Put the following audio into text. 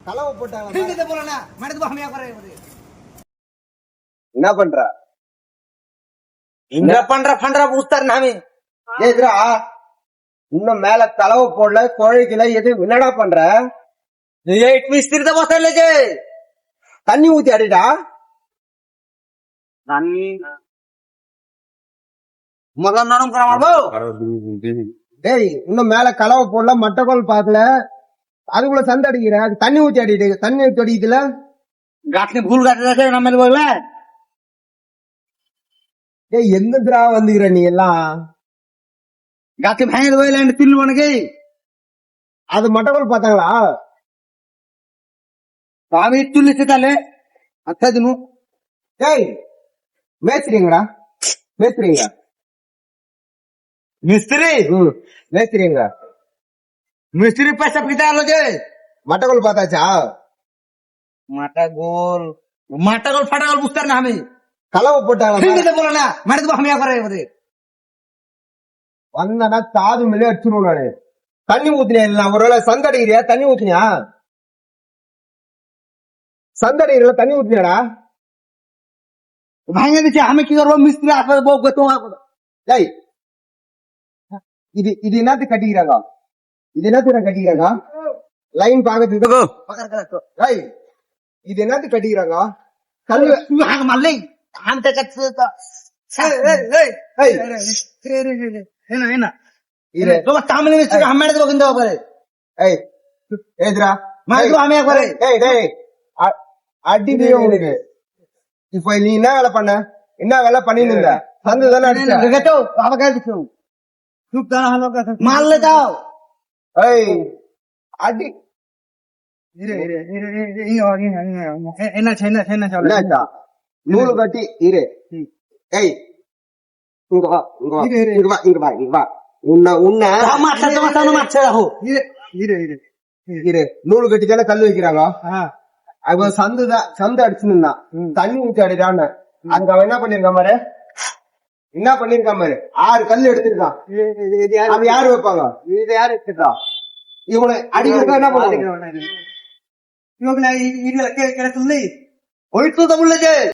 கலவை போட்டாங்க. என்ன பண்ற என்ன பண்ற பூஸ்தர் நாமி ஏதுரா இன்னும் மேல தலவை போடல குழைக்கல எது என்னடா பண்ற மிஸ்திரி தான் போஸ்தர் தண்ணி ஊத்தி அடிடா டேய் இன்னும் மேல கலவை போடல மட்டக்கோல் பாக்கல அதுக்குள்ள சண்டை அடிக்கிற தண்ணி ஊத்தி அடிட்டு தண்ணி ஊத்தி அடிக்குதுல गाठने भूल गाठ நம்ம போகல டேய் எங்கடா வந்துக்கிற நீ எல்லாம் गाठे भांगे போயில தில்லு உனக்கு அது மட்டக்கோல் பார்த்தாங்களா பாவி துள்ளி சிட்டாலே அத்தா தினு டேய் மேஸ்திரிங்கடா மேஸ்திரிங்க मिस्त्री மேஸ்திரிங்க मिस्त्री पैसा पिता लो जे மட்டக்கோல் பார்த்தாச்சா माटा गोल फाटा गोल पूछता ना हमें கலவை போட்டாங்களா ठीक है बोला ना मैंने तो हम क्या कर रहे हैं வந்தனா தாது மேலே அடிச்சிருவோம் நானு தண்ணி ஊத்தினேன் ஒருவேளை சந்தடிக்கிறியா தண்ணி ஊத்தினியா சந்தடிக்கிறல தண்ணி ஊத்தினியாடா भांगे दीजिए हमें की करो मिस्त्री आप बहुत गतो டேய் இது என்னத்து கட்டிக்கிறாங்க இது என்னத்து கட்டிக்கிறாங்க லைன் பாக்கத்துக்கு पकड़ कर तो டேய் இது என்னத்து கட்டிக்கிறாங்க கல்லு भाग मल्ले हम तक है ना இரு तो सामने में हम मैंने तो बंदा पर ஏய் ஏதுரா मैं तो हमें कर டேய் டேய் அடிவே உங்களுக்கு இப்போ நீ என்ன வேலை பண்ணிட்டு இருந்த சந்து தானே அடிச்ச तो आप क्या दिखो चुप करना हम लोग का मार ले जाओ ஏய் அடி என்னாச்சா நூலு கட்டி இரு ஏய் இங்க வா இங்க வா இங்க வா இங்க வா இங்க வா உன்னை இரு நூலு கட்டி தானே கல்லு வைக்கிறாங்க அவன் சந்து அடிச்சுருந்தான் தண்ணி ஊத்தி அடிடான்னு அதுக்கு அவன் என்ன பண்ணிருக்கான் பாரு என்ன பண்ணிருக்கான் பாரு 6 கல்லு எடுத்திருக்கான் அது யாரு வைப்பாங்க இது யாரு எடுத்துட்டா இவனை அடிக்கிறதா என்ன பண்ணுவாங்க இவங்களை